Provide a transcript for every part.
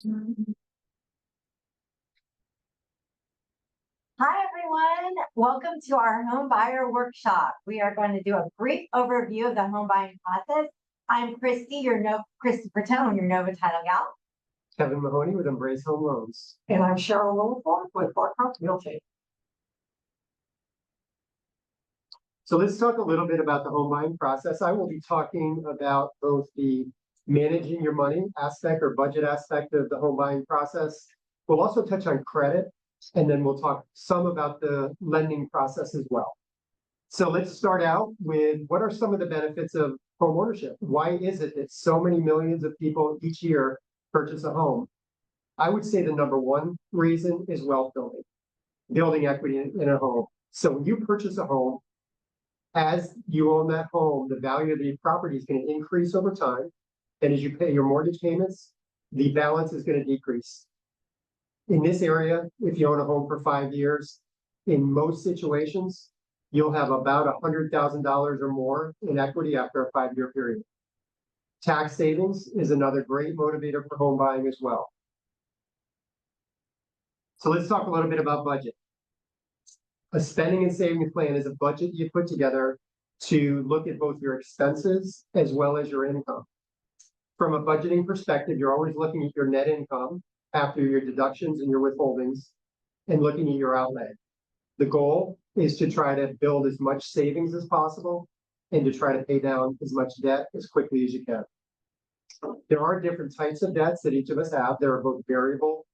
Hi, everyone. Welcome to our home buyer workshop. We are going to do a brief overview of the home buying process. I'm Christy Patel, I'm your Nova Title Gal. Kevin Mahoney with Embrace Home Loans. And I'm Cheryl Lilliford with Barcroft Realty. So let's talk a little bit about the home buying process. I will be talking about both the managing your money aspect or budget aspect of the home buying process. We'll also touch on credit, and then we'll talk some about the lending process as well. So let's start out with what are some of the benefits of home ownership? Why is it that so many millions of people each year purchase a home? I would say the number one reason is wealth building equity in a home. So when you purchase a home, as you own that home, the value of the property is going to increase over time. And as you pay your mortgage payments, the balance is going to decrease. In this area, if you own a home for 5 years, in most situations, you'll have about $100,000 or more in equity after a 5-year period. Tax savings is another great motivator for home buying as well. So let's talk a little bit about budget. A spending and savings plan is a budget you put together to look at both your expenses as well as your income. From a budgeting perspective, you're always looking at your net income after your deductions and your withholdings and looking at your outlay. The goal is to try to build as much savings as possible and to try to pay down as much debt as quickly as you can. There are different types of debts that each of us have. There are both variable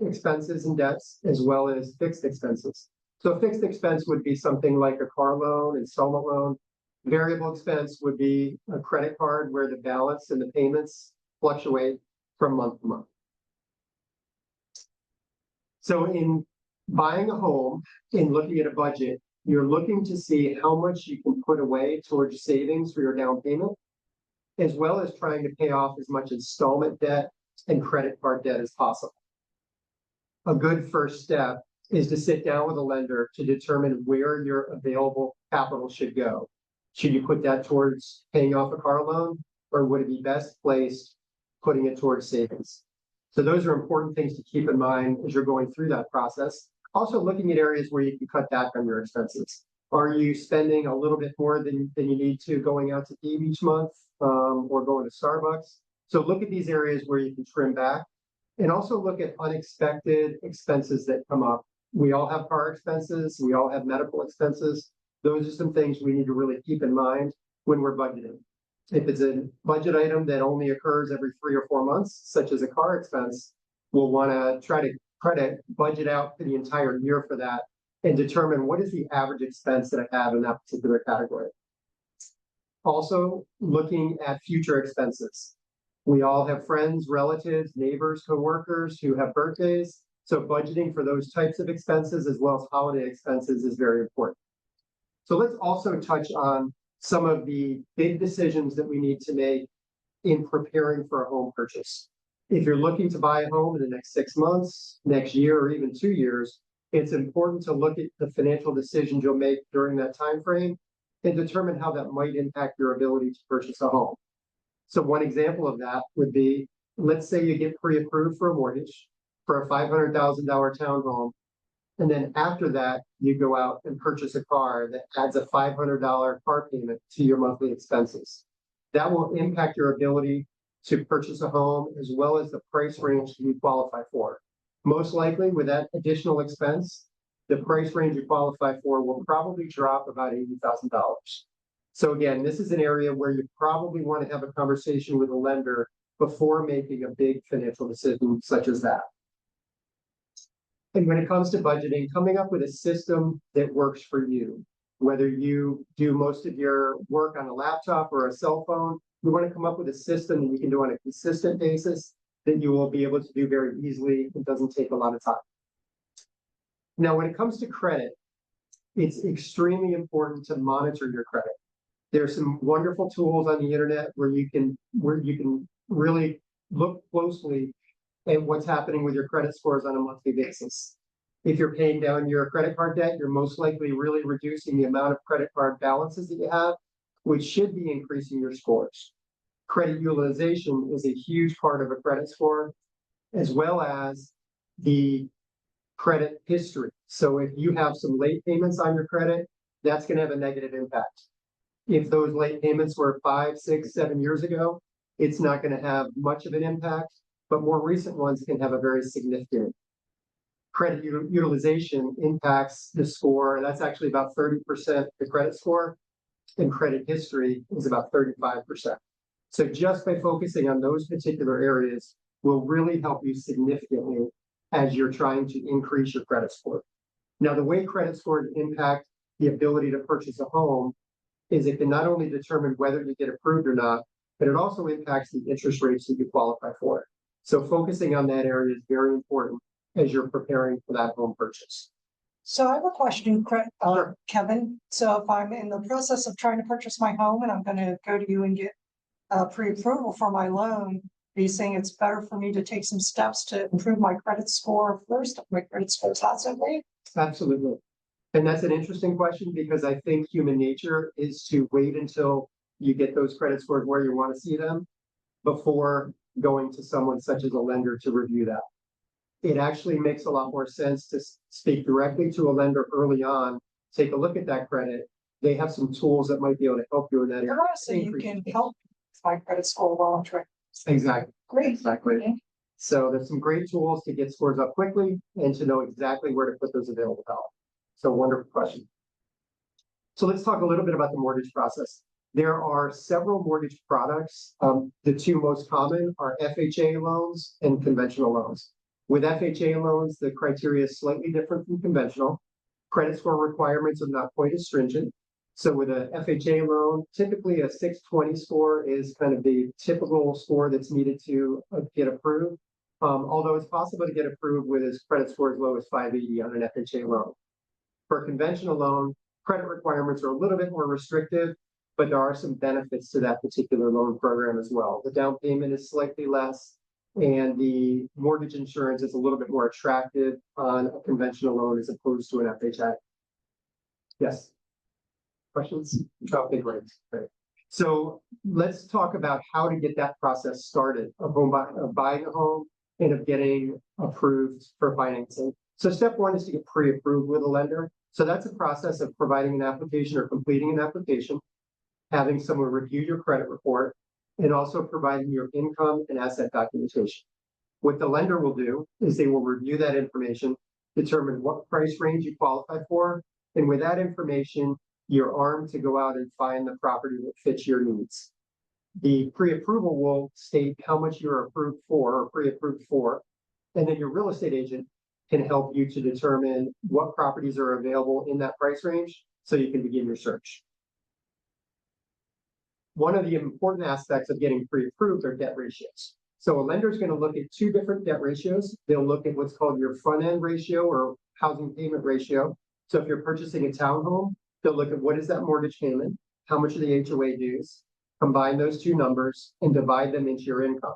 expenses and debts as well as fixed expenses. So a fixed expense would be something like a car loan, installment loan. Variable expense would be a credit card where the balance and the payments fluctuate from month to month. So in buying a home, in looking at a budget, you're looking to see how much you can put away towards savings for your down payment, as well as trying to pay off as much installment debt and credit card debt as possible. A good first step is to sit down with a lender to determine where your available capital should go. Should you put that towards paying off a car loan, or would it be best placed putting it towards savings? So those are important things to keep in mind as you're going through that process. Also looking at areas where you can cut back on your expenses. Are you spending a little bit more than you need to going out to eat each month or going to Starbucks? So look at these areas where you can trim back, and also look at unexpected expenses that come up. We all have car expenses. We all have medical expenses. Those are some things we need to really keep in mind when we're budgeting. If it's a budget item that only occurs every 3 or 4 months, such as a car expense, we'll want to try to budget out for the entire year for that and determine what is the average expense that I have in that particular category. Also, looking at future expenses. We all have friends, relatives, neighbors, coworkers who have birthdays. So budgeting for those types of expenses as well as holiday expenses is very important. So let's also touch on some of the big decisions that we need to make in preparing for a home purchase. If you're looking to buy a home in the next 6 months, next year, or even 2 years, it's important to look at the financial decisions you'll make during that time frame and determine how that might impact your ability to purchase a home. So one example of that would be, let's say you get pre-approved for a mortgage for a $500,000 townhome, and then after that, you go out and purchase a car that adds a $500 car payment to your monthly expenses. That will impact your ability to purchase a home as well as the price range you qualify for. Most likely, with that additional expense, the price range you qualify for will probably drop about $80,000. So again, this is an area where you probably want to have a conversation with a lender before making a big financial decision such as that. And when it comes to budgeting, coming up with a system that works for you, whether you do most of your work on a laptop or a cell phone, we want to come up with a system that you can do on a consistent basis that you will be able to do very easily. It doesn't take a lot of time. Now, when it comes to credit, it's extremely important to monitor your credit. There's some wonderful tools on the internet where you can really look closely at what's happening with your credit scores on a monthly basis. If you're paying down your credit card debt, you're most likely really reducing the amount of credit card balances that you have, which should be increasing your scores. Credit utilization is a huge part of a credit score. as well as the credit history. So if you have some late payments on your credit, that's going to have a negative impact. If those late payments were 5, 6, 7 years ago, it's not going to have much of an impact, but more recent ones can have a very significant. Credit utilization impacts the score. That's actually about 30% the credit score, and credit history is about 35%. So just by focusing on those particular areas will really help you significantly as you're trying to increase your credit score. Now, the way credit scores impact the ability to purchase a home is it can not only determine whether you get approved or not, but it also impacts the interest rates that you qualify for. So focusing on that area is very important as you're preparing for that home purchase. So I have a question, Kevin. So if I'm in the process of trying to purchase my home and I'm gonna go to you and get pre-approval for my loan, are you saying it's better for me to take some steps to improve my credit score first? If my credit score is not so great? Absolutely. And that's an interesting question because I think human nature is to wait until you get those credit scores where you want to see them before going to someone such as a lender to review that. It actually makes a lot more sense to speak directly to a lender early on, take a look at that credit. They have some tools that might be able to help you in that area. So you can help my credit score while I'm trying. Exactly. Great. Exactly. So there's some great tools to get scores up quickly and to know exactly where to put those available help. So wonderful question. So let's talk a little bit about the mortgage process. There are several mortgage products. The two most common are FHA loans and conventional loans. With FHA loans, the criteria is slightly different from conventional. Credit score requirements are not quite as stringent. So with a FHA loan, typically a 620 score is kind of the typical score that's needed to get approved. Although it's possible to get approved with a credit score as low as 580 on an FHA loan. For a conventional loan, credit requirements are a little bit more restrictive, but there are some benefits to that particular loan program as well. The down payment is slightly less, and the mortgage insurance is a little bit more attractive on a conventional loan as opposed to an FHA. Yes. Questions? Okay, great. So let's talk about how to get that process started of buying a home and of getting approved for financing. So step one is to get pre-approved with a lender. So that's a process of providing an application or completing an application, having someone review your credit report, and also providing your income and asset documentation. What the lender will do is they will review that information, determine what price range you qualify for, and with that information, you're armed to go out and find the property that fits your needs. The pre-approval will state how much you're approved for or pre-approved for, and then your real estate agent can help you to determine what properties are available in that price range so you can begin your search. One of the important aspects of getting pre-approved are debt ratios. So a lender is going to look at two different debt ratios. They'll look at what's called your front-end ratio or housing payment ratio. So if you're purchasing a townhome, they'll look at what is that mortgage payment, how much are the HOA dues, combine those two numbers and divide them into your income.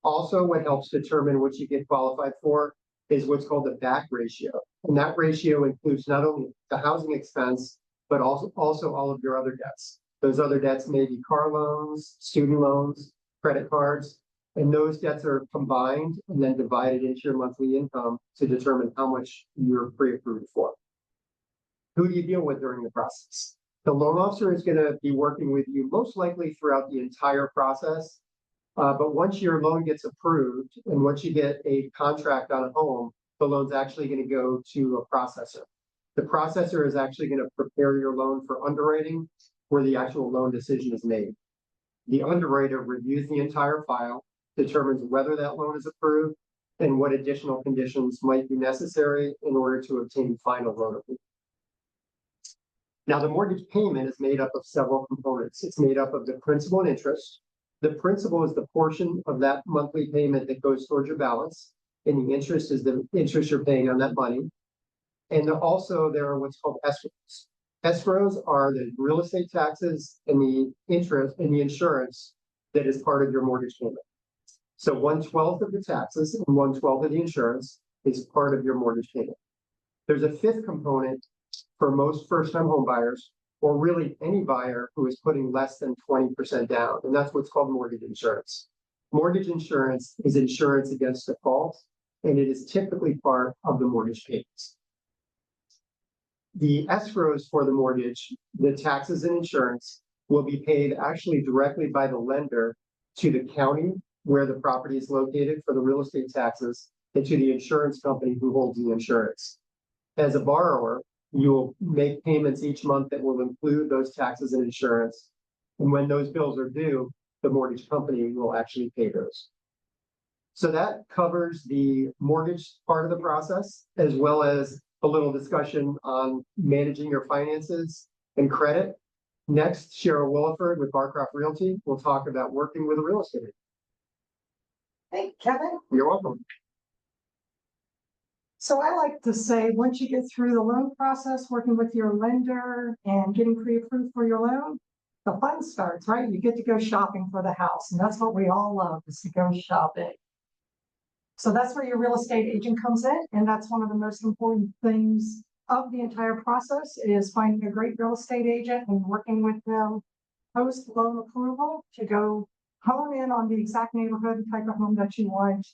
Also, what helps determine what you get qualified for is what's called the back ratio. And that ratio includes not only the housing expense, but also all of your other debts. Those other debts may be car loans, student loans, credit cards, and those debts are combined and then divided into your monthly income to determine how much you're pre-approved for. Who do you deal with during the process? The loan officer is going to be working with you most likely throughout the entire process. But once your loan gets approved and once you get a contract on a home, the loan's actually going to go to a processor. The processor is actually going to prepare your loan for underwriting where the actual loan decision is made. The underwriter reviews the entire file, determines whether that loan is approved and what additional conditions might be necessary in order to obtain final loan approval. Now, the mortgage payment is made up of several components. It's made up of the principal and interest. The principal is the portion of that monthly payment that goes towards your balance, and the interest is the interest you're paying on that money. And also there are what's called escrows. Escrows are the real estate taxes and the interest and the insurance that is part of your mortgage payment. So 1/12 of the taxes and 1/12 of the insurance is part of your mortgage payment. There's a fifth component for most first-time home buyers, or really any buyer who is putting less than 20% down, and that's what's called mortgage insurance. Mortgage insurance is insurance against default, and it is typically part of the mortgage payments. The escrows for the mortgage, the taxes and insurance, will be paid actually directly by the lender to the county where the property is located for the real estate taxes and to the insurance company who holds the insurance. As a borrower, you will make payments each month that will include those taxes and insurance. And when those bills are due, the mortgage company will actually pay those. So that covers the mortgage part of the process, as well as a little discussion on managing your finances and credit. Next, Cheryl Williford with Barcroft Realty will talk about working with a real estate agent. Hey, Kevin. You're welcome. So I like to say, once you get through the loan process, working with your lender and getting pre-approved for your loan, the fun starts, right? You get to go shopping for the house, and that's what we all love, is to go shopping. So that's where your real estate agent comes in, and that's one of the most important things of the entire process is finding a great real estate agent and working with them post loan approval to go hone in on the exact neighborhood and type of home that you want.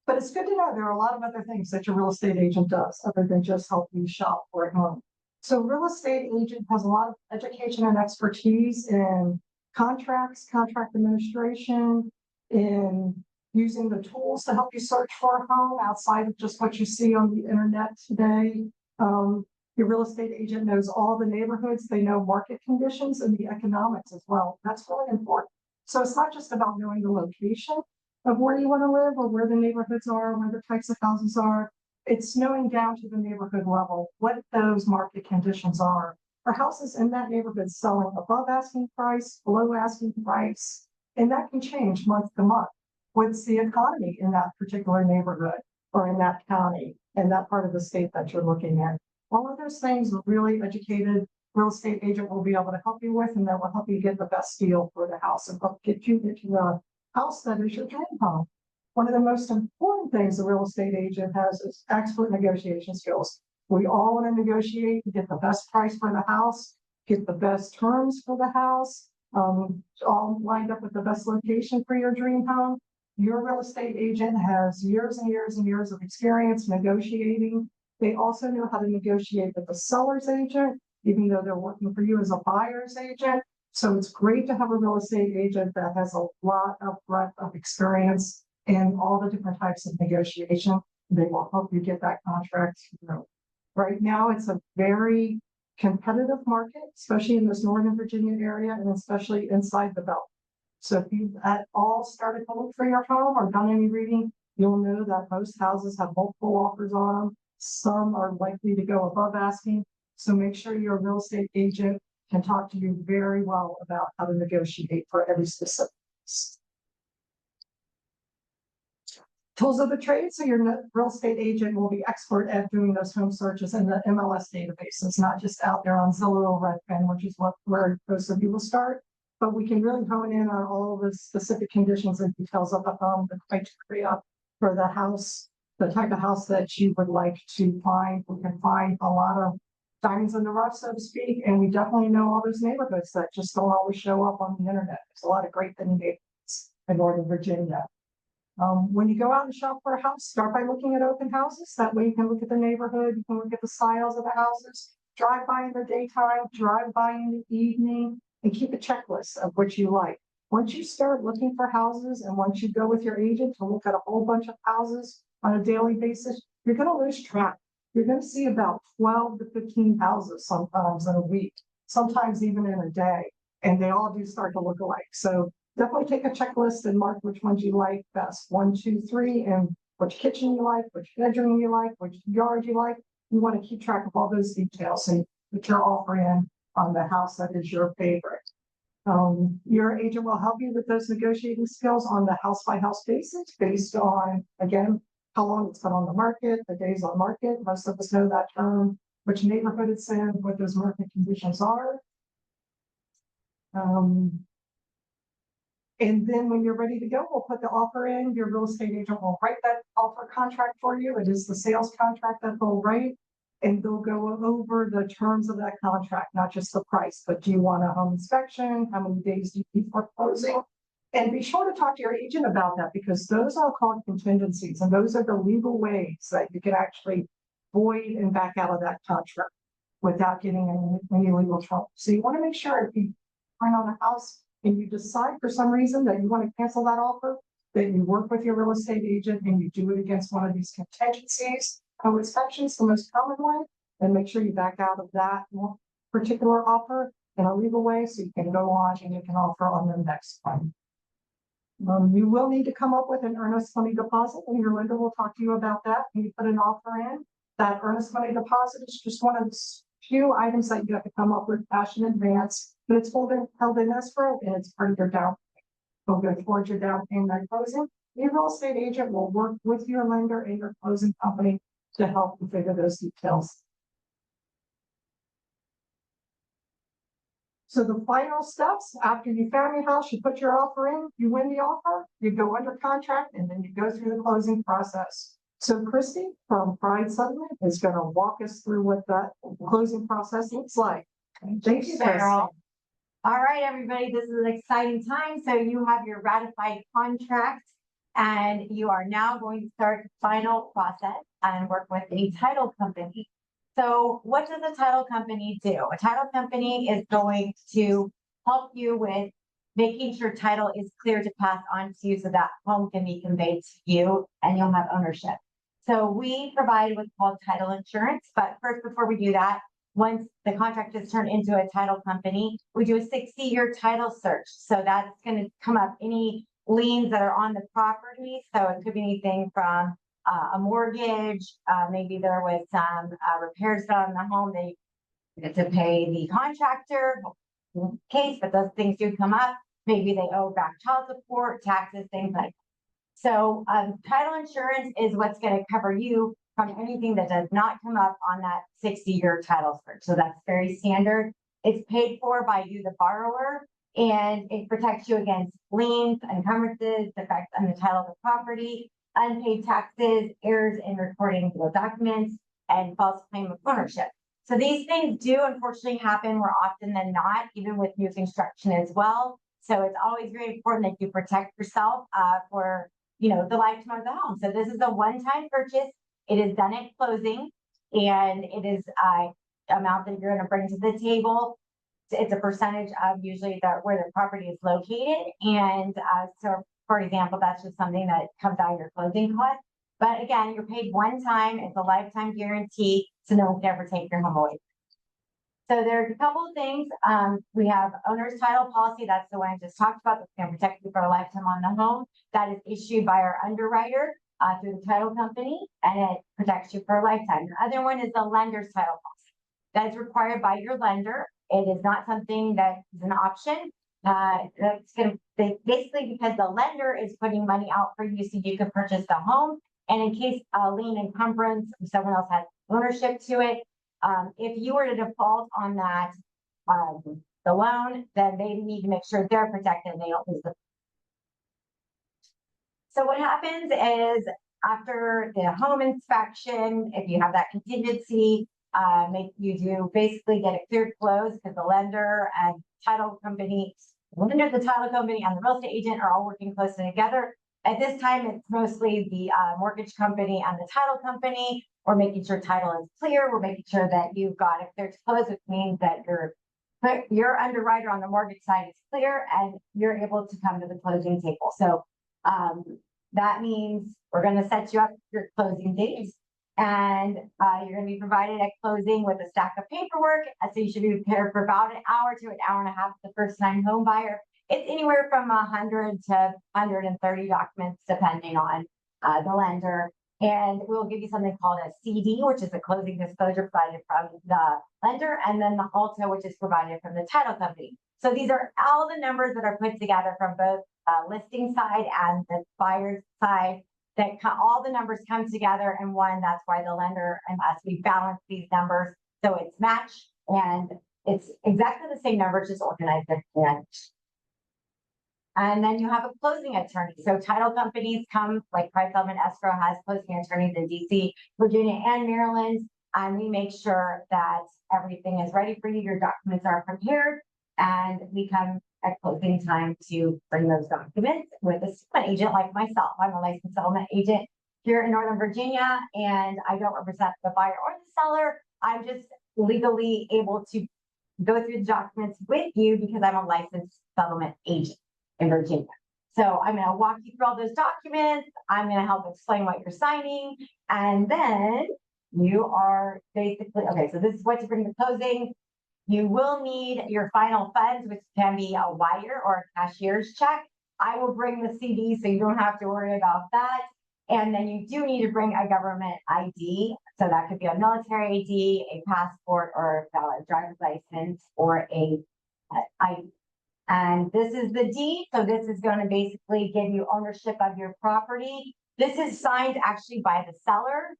But it's good to know there are a lot of other things that your real estate agent does other than just help you shop for a home. So real estate agent has a lot of education and expertise in contracts, contract administration, in using the tools to help you search for a home outside of just what you see on the internet today. Your real estate agent knows all the neighborhoods, they know market conditions and the economics as well. That's really important. So it's not just about knowing the location of where you want to live or where the neighborhoods are, where the types of houses are. It's knowing down to the neighborhood level what those market conditions are. Are houses in that neighborhood selling above asking price, below asking price? And that can change month to month. What's the economy in that particular neighborhood or in that county and that part of the state that you're looking at? All of those things a really educated real estate agent will be able to help you with, and that will help you get the best deal for the house and help get you into the house that is your dream home. One of the most important things a real estate agent has is expert negotiation skills. We all want to negotiate to get the best price for the house, get the best terms for the house, all lined up with the best location for your dream home. Your real estate agent has years and years and years of experience negotiating. They also know how to negotiate with the seller's agent, even though they're working for you as a buyer's agent. So it's great to have a real estate agent that has a lot of breadth of experience in all the different types of negotiation. They will help you get that contract through. Right now, it's a very competitive market, especially in this Northern Virginia area and especially inside the belt. So if you've at all started to look for your home or done any reading, you'll know that most houses have multiple offers on them. Some are likely to go above asking. So make sure your real estate agent can talk to you very well about how to negotiate for every specific case. Tools of the trade. So your real estate agent will be expert at doing those home searches in the MLS databases, not just out there on Zillow or Redfin, which is where most of you will start. But we can really hone in on all the specific conditions and details of the home, the criteria for the house, the type of house that you would like to find. We can find a lot of diamonds in the rough, so to speak, and we definitely know all those neighborhoods that just don't always show up on the internet. There's a lot of great neighborhoods in Northern Virginia. When you go out and shop for a house, start by looking at open houses. That way you can look at the neighborhood, you can look at the styles of the houses, drive by in the daytime, drive by in the evening, and keep a checklist of what you like. Once you start looking for houses and once you go with your agent to look at a whole bunch of houses on a daily basis, you're going to lose track. You're going to see about 12 to 15 houses sometimes in a week, sometimes even in a day, and they all do start to look alike. So definitely take a checklist and mark which ones you like best, 1, 2, 3, and which kitchen you like, which bedroom you like, which yard you like. You want to keep track of all those details and put your offer in on the house that is your favorite. Your agent will help you with those negotiating skills on the house by house basis based on, again, how long it's been on the market, the days on market. Most of us know that term, which neighborhood it's in, what those market conditions are. And then when you're ready to go, we'll put the offer in. Your real estate agent will write that offer contract for you. It is the sales contract that they'll write, and they'll go over the terms of that contract, not just the price, but do you want a home inspection? How many days do you need for closing? And be sure to talk to your agent about that because those are called contingencies and those are the legal ways that you can actually void and back out of that contract without getting any legal trouble. So you want to make sure if you find on a house and you decide for some reason that you want to cancel that offer, that you work with your real estate agent and you do it against one of these contingencies. Co-inspection's the most common one, and make sure you back out of that particular offer in a legal way so you can go on and you can offer on the next one. You will need to come up with an earnest money deposit, and your lender will talk to you about that when you put an offer in. That earnest money deposit is just one of the few items that you have to come up with cash in advance, but it's held in escrow and it's part of your down payment. It'll go towards your down payment at closing. Your real estate agent will work with your lender and your closing company to help you figure those details. So the final steps, after you found your house, you put your offer in, you win the offer, you go under contract, and then you go through the closing process. So Christy from Pride Settlement is going to walk us through what that closing process looks like. Thank you, Cheryl. Christy. All right, everybody, this is an exciting time. So you have your ratified contract and you are now going to start the final process and work with a title company. So what does a title company do? A title company is going to help you with making sure title is clear to pass on to you so that home can be conveyed to you and you'll have ownership. So we provide what's called title insurance, but first, before we do that, once the contract is turned into a title company, we do a 60-year title search. So that's going to come up any liens that are on the property. So it could be anything from a mortgage, maybe there was some repairs done on the home, they get to pay the contractor in case, but those things do come up. Maybe they owe back child support, taxes, things like that. So title insurance is what's going to cover you from anything that does not come up on that 60-year title search. So that's very standard. It's paid for by you, the borrower, and it protects you against liens, encumbrances, defects on the title of the property, unpaid taxes, errors in recording legal documents, and false claim of ownership. So these things do unfortunately happen more often than not, even with new construction as well. So it's always very important that you protect yourself for the lifetime of the home. So this is a one-time purchase. It is done at closing, and it is amount that you're going to bring to the table. It's a percentage of usually where the property is located, and so for example, that's just something that comes out of your closing costs. But again, you're paid one time. It's a lifetime guarantee, so no one can ever take your home away. So there's a couple of things. We have owner's title policy. That's the one I just talked about. That's going to protect you for a lifetime on the home. That is issued by our underwriter through the title company, and it protects you for a lifetime. The other one is the lender's title policy. That is required by your lender. It is not something that is an option. That's going to basically because the lender is putting money out for you so you can purchase the home. And in case a lien encumbrance, if someone else has ownership to it, if you were to default on that, the loan, then they need to make sure they're protected and they don't lose the. So what happens is after the home inspection, if you have that contingency, you do basically get a cleared close because the lender and title company, the title company and the real estate agent are all working closely together. At this time, it's mostly the mortgage company and the title company. We're making sure title is clear. We're making sure that you've got a clear close, which means that your underwriter on the mortgage side is clear and you're able to come to the closing table. So that means we're going to set you up your closing dates, and you're going to be provided at closing with a stack of paperwork. So you should be prepared for about an hour to an hour and a half the first-time home buyer. It's anywhere from 100 to 130 documents, depending on the lender. And we'll give you something called a CD, which is a closing disclosure provided from the lender, and then the ALTA, which is provided from the title company. So these are all the numbers that are put together from both listing side and the buyer's side. That all the numbers come together in one. That's why the lender and us, we balance these numbers so it's matched and it's exactly the same numbers, just organized differently. And then you have a closing attorney. So title companies come, like Pride Settlement Escrow has closing attorneys in DC, Virginia, and Maryland. And we make sure that everything is ready for you. Your documents are prepared, and we come at closing time to bring those documents with a settlement agent like myself. I'm a licensed settlement agent here in Northern Virginia, and I don't represent the buyer or the seller. I'm just legally able to go through the documents with you because I'm a licensed settlement agent in Virginia. So I'm gonna walk you through all those documents. I'm gonna help explain what you're signing, and then you are basically, okay, so this is what to bring to closing. You will need your final funds, which can be a wire or a cashier's check. I will bring the CD, so you don't have to worry about that. And then you do need to bring a government ID. So that could be a military ID, a passport, or a valid driver's license, or a ID. And this is the deed. So this is going to basically give you ownership of your property. This is signed actually by the seller.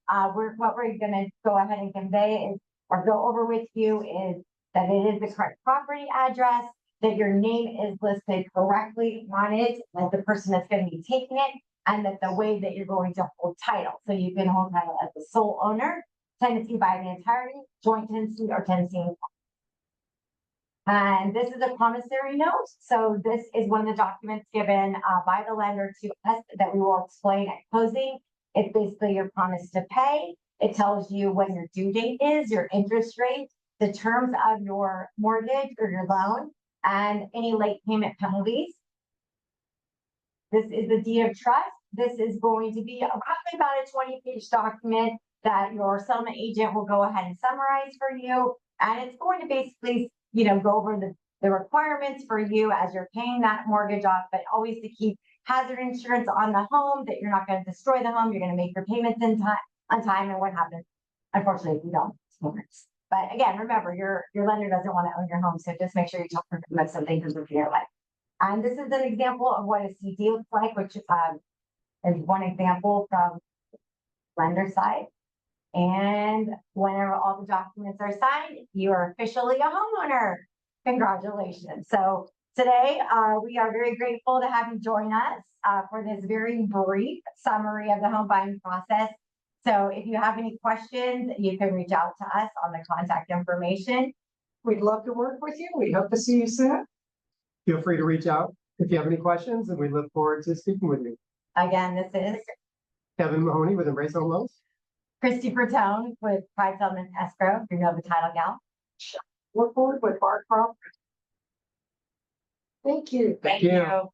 What we're going to go ahead and convey is, or go over with you, is that it is the correct property address, that your name is listed correctly on it as the person that's going to be taking it, and that the way that you're going to hold title. So you can hold title as the sole owner, tenancy by the entirety, joint tenancy, or tenancy in common. And this is a promissory note. So this is one of the documents given by the lender to us that we will explain at closing. It's basically your promise to pay. It tells you when your due date is, your interest rate, the terms of your mortgage or your loan, and any late payment penalties. This is the deed of trust. This is going to be roughly about a 20-page document that your settlement agent will go ahead and summarize for you. And it's going to basically, go over the requirements for you as you're paying that mortgage off, but always to keep hazard insurance on the home, that you're not going to destroy the home, you're going to make your payments on time, and what happens, unfortunately, if you don't. But again, remember, your lender doesn't want to own your home, so just make sure you talk to them about something to your life. And this is an example of what a CD looks like, which is one example from lender side. And whenever all the documents are signed, you are officially a homeowner. Congratulations. So today, we are very grateful to have you join us for this very brief summary of the home buying process. So if you have any questions, you can reach out to us on the contact information. We'd love to work with you. We hope to see you soon. Feel free to reach out if you have any questions, and we look forward to speaking with you. Again, this is Kevin Mahoney with Embrace Home Loans. Christy Bertone with Pride Settlement Escrow, your Nova Title Gal. Look forward with our property. Thank you. Thank you.